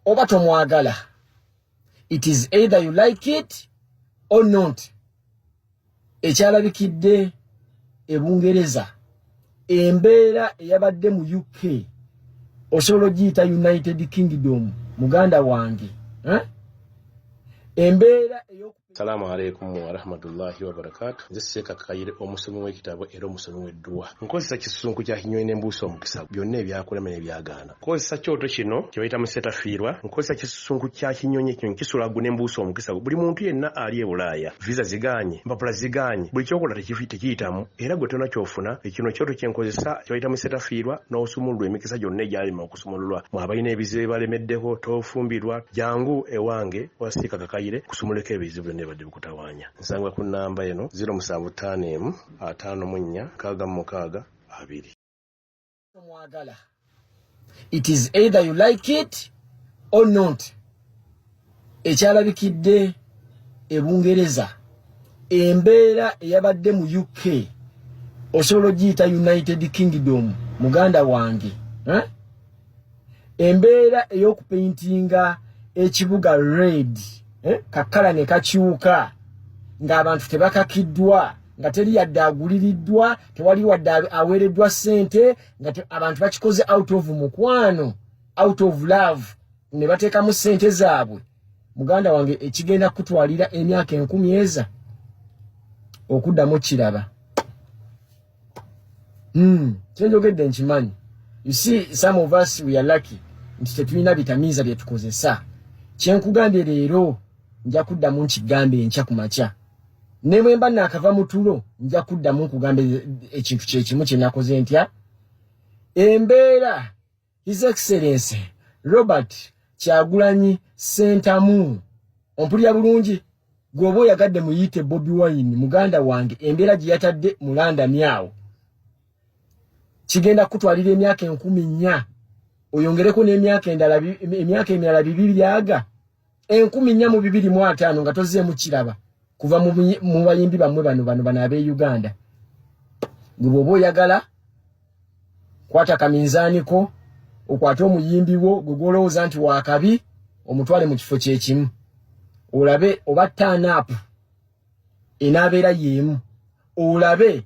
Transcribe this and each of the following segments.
oba tomwagala. It is either you like it or not. Ekyalabikidde e Bungereza embeera eyabadde mu UK osobola ogiyita United Kingdom muganda wange embeera Assalamu alaikum wa rahmatullahi wa barakatuh. Nze Seeka Kakayire omusomi w'ekitabo era omusomi w'edduwa. Nkozesa kisunku kya kinyonyi n'embuusi omukisa byonna ebyakulema n'ebyagaana. Nkozesa kyoto kino kye bayita musetafiirwa. Nkozesa kisunku kya kinyonyi kino kisulagu n'embuusi omukisa. Buli muntu yenna ali e Bulaaya visa ziganye empapula ziganye buli kyokola tekiyitamu era gwe tonna kyofuna ekino kyoto kye nkozesa kye bayita musetafiirwa n'osumululwa emikisa gyonna egyalima okusumululwa mwabalina ebizibu balemeddeko tofumbirwa jangu ewange wa Seeka Kakayire kusumuleka ebizibu badde bukutawanya. Nsanga ku namba eno 075 54 66 2. Mwagala. It is either you like it or not. Ekyalabikidde e Bungereza embeera eyabadde mu UK osobola ogiyita United Kingdom muganda wange embeera ey'okupaintinga ekibuga red kakala ne kakyuka ng'abantu tebakakiddwa nga teri yadde aguliriddwa tewali wadde aweereddwa ssente nga abantu bakikoze out of mukwano out of love ne bateekamu ssente zaabwe muganda wange ekigenda kutwalira emyaka 10 okuddamu kiraba kyenjogedde nkimanyi. You see, some of us we are lucky nti tetulina bitamiiza bye tukozesa. Kyenkugambye leero nja kuddamu nkigambe enkya ku makya. Ne bwe mba naakava mu tulo nja kuddamu nkugambe ekintu kye kimu kye nakoze ntya. Embeera His Excellency Robert Kyagulanyi Ssentamu ompulira bulungi gwoba oyagadde muyite Bobi Wine muganda wange embeera gye yatadde mu London awo kigenda kutwalira emyaka 10 oyongereko n'emyaka emirala 2 byaga 1425 nga tozzeemu kiraba kuva mu bayimbi bamwe bano ab'e Uganda. Gwe oyagala kwata kaminzaaniko okwata omuyimbi wo gwe gwolowooza nti wakabi omutwale mu kifo kyekimu olabe oba turn up enaabeera yeemu olabe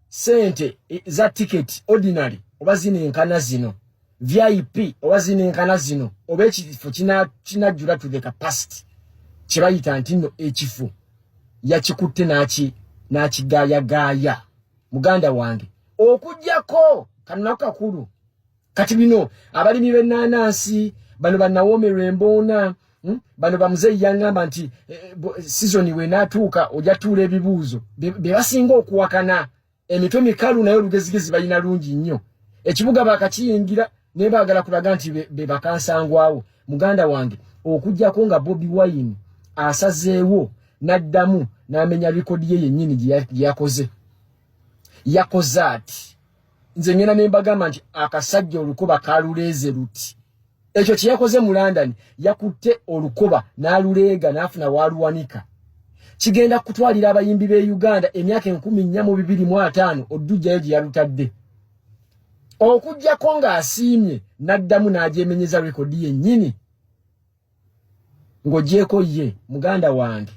sente za ticket ordinary oba zinenkana zino VIP oba zinenkana zino oba ekifo kinajjula to the capacity kye bayita nti nno ekifo yakikutte n'akigayagaya muganda wange okujjako kanako kakulu kati bino abalimi b'ennaanansi bano bannawome Lwemboona bano bamuzeeyi yaŋŋamba nti season we naatuuka ojja tuula ebibuuzo be basinga okuwakana emitwe mikalu naye olugezigezi balina lungi nnyo ekibuga bakakiyingira ne baagala kulaga nti be bakansangwawo muganda wange okujjako nga Bobi Wine asazeewo n'addamu n'amenya bikodi ye yennyini gye yakoze ati nze ngenda ne mbagamba nti akasajja olukoba kaluleeze luti ekyo kye yakoze mu London yakutte olukoba n'aluleega n'afuna waaluwanika kigenda kutwalira abayimbi b'e Uganda emyaka 1425 oddujjayo gye yalutadde okujjako ng'asiimye n'addamu n'agyemenyeza rekodi yennyini ng'ogyeko ye muganda wange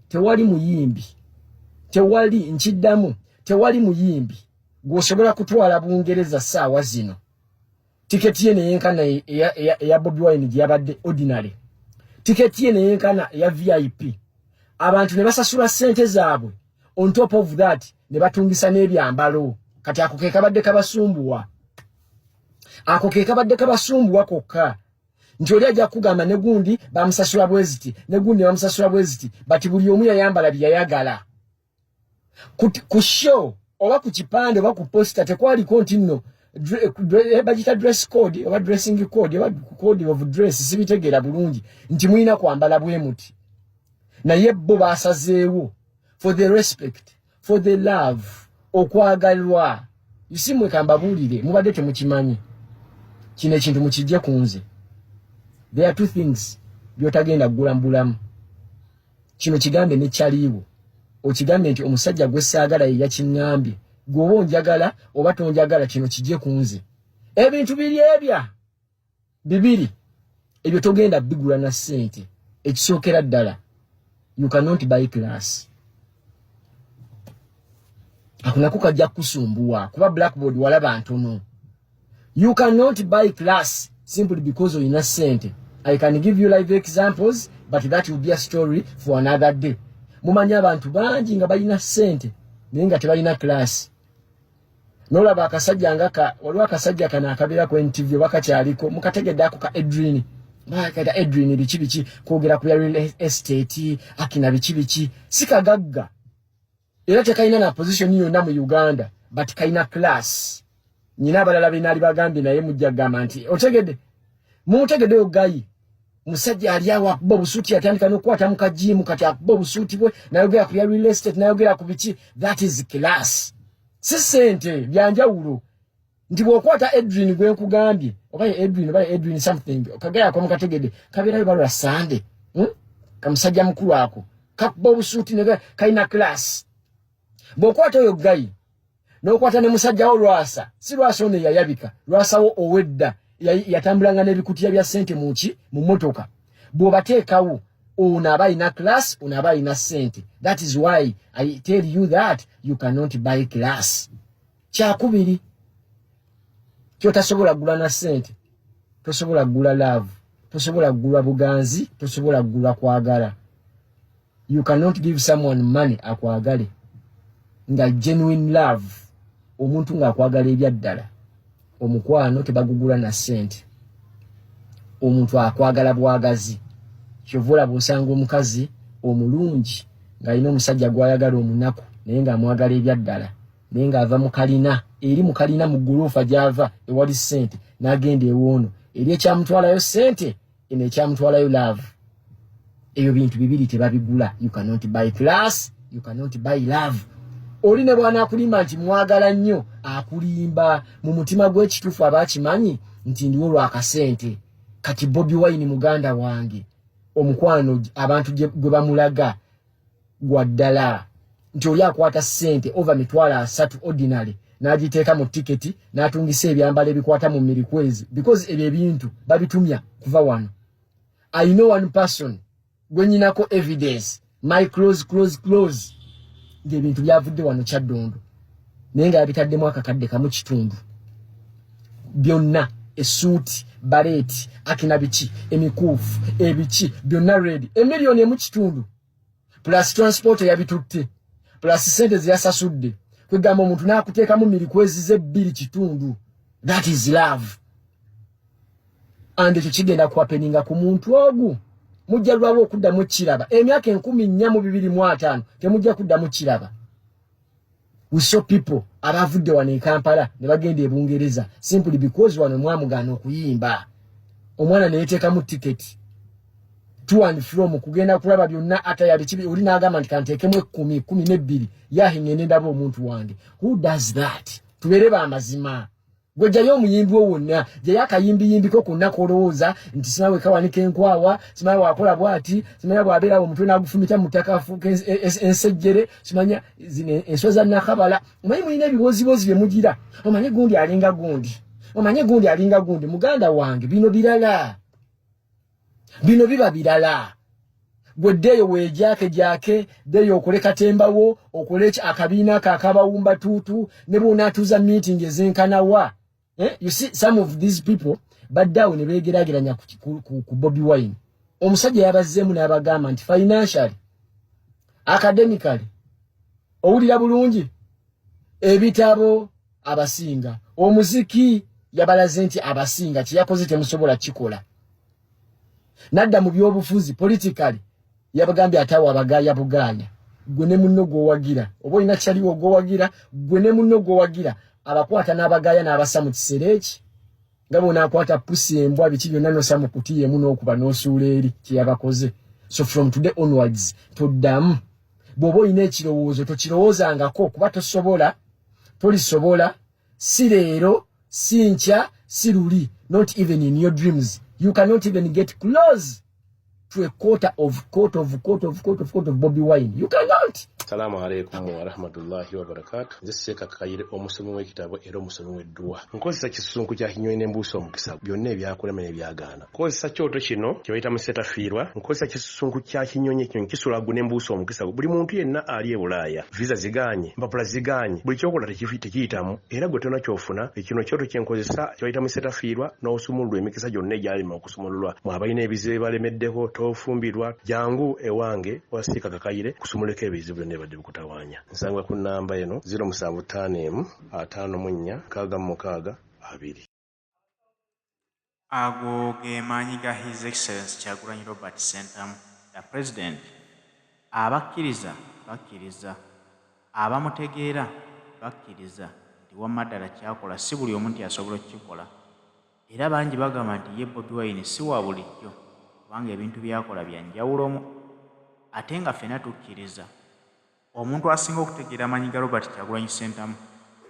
tewali muyimbi tewali nkiddamu tewali muyimbi gw'osobola kutwala Bungereza ssaawa zino tiketi ye neyenkana eya Bobi Wine gye yabadde ordinary tiketi ye neyenkana eya VIP abantu ne basasula ssente zaabwe on top of that ne batungisa n'ebyambalo kati ako ke kabadde kabasumbuwa kokka nti oli ajja kugamba ne gundi bamusasula bweziti ne gundi bamusasula bweziti bati buli omu yayambala bye yayagala ku show oba ku kipande oba ku posta tekwaliko nti nno bagita dress code oba dressing code oba code of dress sibitegeera bulungi nti mulina kwambala bwe muti naye bo basazeewo for the respect for the love okwagalwa yusimwe kambabuulire mubadde temukimanyi kino ekintu mukijje kunze. There are two things byotagenda ggula mbulamu kino kigambe ne kyaliwo okigambe nti omusajja gwe saagala ye yakiŋŋambye gwoba onjagala oba tonjagala kino kijje kunze ebintu biri ebya bibiri ebyo togenda bigula na sente ekisookera ddala you cannot buy class akunako kajja kusumbuwa kuba blackboard walaba ntono you cannot buy class simply because of ina sente. I can give you live examples but that will be a story for another day. Mumanya abantu bangi nga balina sente naye nga tebalina class. Nolaba akasajja ngaka waliwo akasajja kana akabira ku NTV bakakyaliko mukategedde ako ka Edwin. Bakata Edwin biki kwogera ku real estate akina biki sikagagga. Era tekaina na position yonna mu Uganda but kaina class. Nyina abalala binali bagambye naye mujja gamba nti otegedde mutegedde ogayi musajja ali awo akuba obusuuti atandika n'okwata mu kajimu kati akuba obusuuti bwe nayogera ku real estate nayogera ku biki that is class. Si sente byanjawulo nti bw'okwata Edwin gwe nkugambye oba Edwin something okagaya ko mukategedde kabirayo balwa sande kamusajja mukulu ako kakuba obusuuti ne kaina class. Bw'okwata oyo gayi n'okwata ne musajja wo Lwasa si Lwasa ono yayabika Lwasa wo owedda yatambulanga n'ebikutiya bya sente muki mu motoka bw'obateekawo ono aba ina class ono aba ina sente. That is why I tell you that you cannot buy class. Kyakubiri kyotasobola gula na sente tosobola gula love tosobola gula buganzi tosobola gula kwagala. You cannot give someone money akwagale nga genuine love omuntu nga akwagala ebyaddala omukwano tebagugula na sente. Omuntu akwagala bwagazi kyovula busanga omukazi omulungi nga alina omusajja gwayagala omunaku naye nga amwagala ebyaddala naye nga ava mukalina eri mukalina mu gulufa gyava ewali sente n'agenda ewoono eri ekyamutwalayo sente eno ekyamutwalayo love. Ebyo bintu bibiri tebabigula. You cannot buy class, you cannot buy love. Oli ne bwana akulimba nti mwagala nnyo akulimba mu mutima gw'ekituufu abakimanyi nti ndiwo lwakasente. Kati Bobi Wine muganda wange omukwano abantu gwe bamulaga gwaddala nti oli akwata sente over mitwala 3 ordinary n'agiteeka mu tiketi n'atungisa ebyambalo ebikwata mu mirikwezi because ebyo ebintu babitumya kuva wano. I know one person gwe nyinako evidence my close ng'ebintu byavudde wano Kyaddondo naye nga yabitaddemu akakadde kamu kitundu byonna esuuti bareti akina biki emikuufu ebiki byonna ready emiliyoni emu kitundu plus transport yabitutte plus sente ziyasasudde kwegamba omuntu n'akuteekamu mirikwezi ze 2 kitundu. That is love. And ekyo kigenda kuhapeninga ku muntu ogu mujja lwawo okuddamu kiraba emyaka 1425 temujja kuddamu kiraba. We saw people abavudde wano e Kampala ne bagenda e Bungereza simply because wano mwamugana okuyimba omwana ne yeteekamu ticket to and from kugenda kulaba byonna atayabikibi oli n'agamba nti kanteekemu 10 yahinge n'endaba omuntu wange. Who does that? Tubeere bamazima. Gwejayo omuyimbi wonna jayo akayimbiyimbiko konna kolowooza nti simawe kawanika enkwawa simawe wakola bwati simawe bwabeera omutwe n'agufumita mu ttaka afuuka ensejjere simanya enswa za Nakabala. Omanyi mulina ebibozibozi bye mugira omanye gundi alinga gundi muganda wange bino biba birala. Gweddeyo weejake deyo okole katembawo okole akabiina akabawumba tutu ne bonaatuza meeting ezenkanawa. You see some of these people baddawo ne begeraageranya ku Bobi Wine. Omusajja yabazzeemu n'abagamba nti financially academically owulira bulungi ebitabo abasinga omuziki yabalaze nti abasinga kyeyakoze temusobola kikola. Nadda mu byobufuzi politically yabagambye atawa abagaya buganya gwe ne munno gwowagira oba olina kyaliwo gwowagira gwe ne munno gwowagira abakwata n'abagaya n'abassa mu kiseera eki nga bona akwata pusi embwa biki byonna nosa mu kuti yemu n'okuba n'osuula eri kyeyabakoze. So from today onwards toddamu bw'oba olina ekirowoozo tokirowoozangako kuba tolisobola si leero si nkya si luli. Not even in your dreams you cannot even get close to a quarter of Bobi Wine. You cannot. Assalamu alaikum wa rahmatullahi wa barakatuh. Nze Seeka Kayire omusomi w'ekitabo era omusomi w'edduwa. Nkozesa kisunku kya Kinyonyi n'Embuusi omukisa byonna ebyakulema n'ebyagaana. Nkozesa kyoto kino kye bayita musetafiirwa. Nkozesa kisunku kya Kinyonyi kino kisulagu n'Embuusi omukisa. Buli muntu yenna ali e Bulaaya visa ziganye, mpapula ziganye, buli kyokola tekiyitamu era gwe tonna kyofuna. Ekino kyoto kye nkozesa kye bayita musetafiirwa n'osumululwa emikisa gyonna egyalima okusumululwa. Mwabalina ebizibu balemeddeko tofumbirwa jangu ewange wa Seeka Kayire kusumuleko ebizibu nebadde bukutawanya. Nsangwa ku namba eno 075 54 66 2. Ago ge maanyi ga His Excellency Kyagulanyi Robert Sentamu, the President. Abakkiriza bakkiriza, abamutegeera bakkiriza nti wamma ddala kyakola si buli omu nti asobola okukikola. Era bangi bagamba nti ye Bobi Wine si wa bulijjo kubanga ebintu byakola bya njawulomu. Ate nga ffenna tukkiriza omuntu asinga okutegeera amaanyi ga Robert Kyagulanyi Sentamu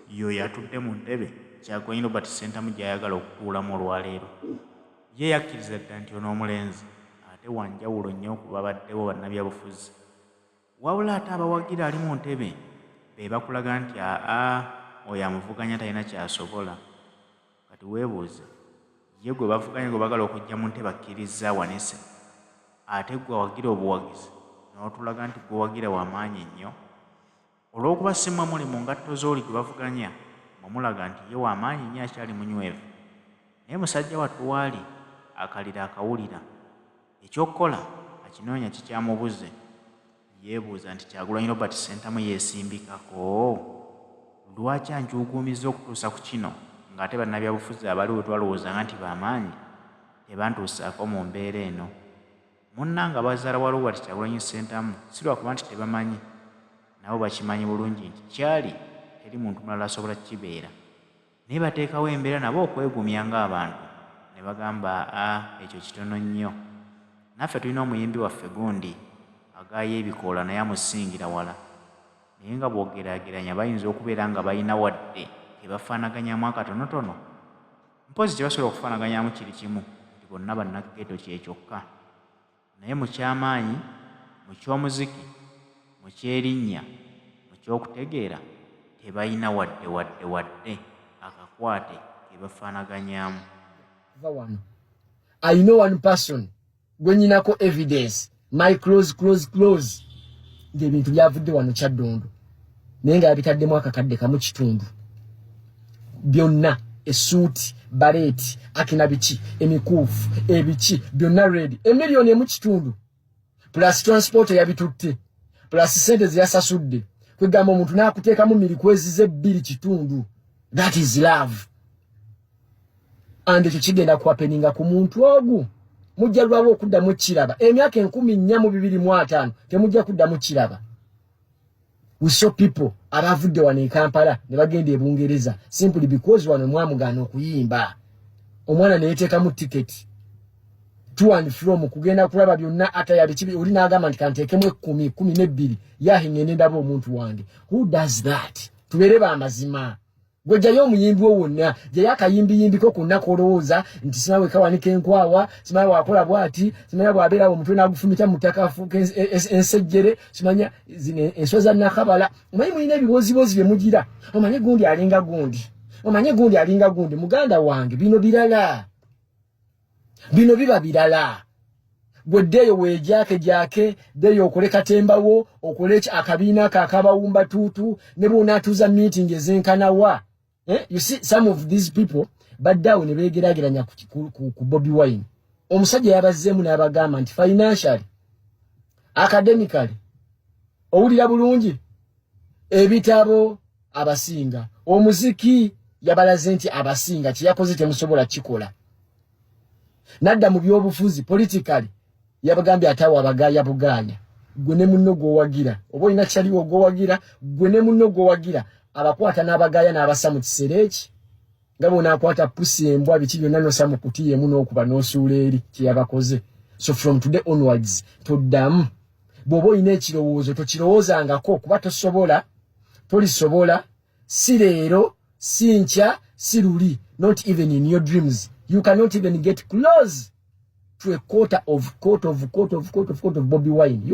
y'oyo atudde mu ntebe Kyagulanyi Robert Sentamu gy'ayagala okutuulamu olwaleero. Ye yakkiriza dda nti ono omulenzi ate wanjawulo nnyo ku babaddewo bannabyabufuzi. Wabula ate abawagira ali mu ntebe be bakulaga nti oyo amuvuganya talina kyasobola. Kati weebuuze ye gwe bavuganya gwe bagala okujja mu ntebe akkiriza wanise, ate gwe awagira obuwagizi n'otulaga nti gwe wagira w'amaanyi nnyo. Olw'okuba simwe muli mu ngatto z'oli gwe bavuganya mulaga nti ye w'amaanyi nnyo akyali munywevu. Naye musajja wattu waali akalira akawulira, ekyokukola akinoonya kikyamubuze. Yeebuuza nti Kyagulanyi Robert Sentamu yeesimbikako? Lwaki anjuguumiza okutuusa ku kino ng'ate bannabyabufuzi abaliwo twalowoozanga nti b'amaanyi tebantuusaako mu mbeera eno? Munnanga bazaala wa Robert Kyagulanyi Sentamu si lwakuba nti tebamanyi, nabo bakimanyi bulungi nti kyali teri muntu mulala asobola kibeera. Naye bateekawo embeera nabo okwegumya ng'abantu ne bagamba ekyo kitono nnyo. Naffe tulina omuyimbi waffe gundi agaayo ebikoola naye amusingira wala. Naye nga bw'ogeraageranya bayinza okubeera nga balina wadde tebafaanaganyamu akatonotono. Mpozi tebasobola okufaanaganyamu kiri kimu nti bonna bannaggeto kyekyokka. Naye mu ky'amaanyi, mu ky'omuziki, mu ky'erinnya, mu ky'okutegeera tebalina wadde akakwate ke bafaanaganyamu. I know one person gwe nyinako evidence my close ng'ebintu byavudde wano Kyaddondo naye nga yabitaddemu akakadde kamu kitundu. Byonna essuuti, baleeti, akina biki, emikuufu, ebiki, byonna ready. Emiliyoni emu kitundu. Plus transport yabitutte. Plus sente ziyasasudde. Kwegamba omuntu n'akuteekamu milikwezi ze 2 kitundu. That is love. And ekyo kigenda kuhapeninga ku muntu ogu. Mujja lwawo okuddamu kiraba. Emyaka 1425 temujja kuddamu kiraba. We saw people abavudde wano e Kampala ne bagenda e Bungereza simply because wano mwamugaana okuyimba. Omwana ne yeteekamu ticket to and from kugenda kulaba byonna atayali kibi oli n'agamba nti kanteekemu 10, 12 yahinge n'endaba omuntu wange. Who does that? Tubeere b'amazima. Gwe jjayo omuyimbi wo wonna jjayo akayimbiyimbiko konna kolowooza nti simawe kawanika enkwawa, simawe wakola bw'ati, simanya bw'abeera omutwe n'agufumita mu ttaka afuuka ensejjere, simanya enswa za Nakabala. Omanyi mulina ebibozibozi bye mugira. Omanyi gundi alinga gundi. Muganda wange bino birala. Bino biba birala. Gwe ddeeyo weejake ddeeyo okole katembawo, okole akabiina akabawumba tuutu, ne bw'onaatuuza meeting ezenkanawa. You see some of these people baddawo ne beegeraageranya ku Bobi Wine. Omusajja yabazzeemu n'abagamba nti financially, academically, owulira bulungi, ebitabo abasinga, omuziki yabalaze nti abasinga kyeyakoze temusobola kikola. Nadda mu byobufuzi politically yabagambye atawa abagaaya bugaanya. Gwe ne munno gw'owagira oba olina kyaliwo gw'owagira, gwe ne munno gw'owagira abakwata n'abagaaya n'abassa mu kiseera eki nga bw'onaakwata pusi embwa biki byonna n'ossa mu kuti yemu n'okuba n'osuula eri kye yabakoze. So from today onwards toddamu. Bw'oba olina ekirowoozo tokirowoozangako kuba tosobola, tolisobola, si leero, si nkya, si luli, not even in your dreams. You cannot even get close to a quarter of Bobi Wine.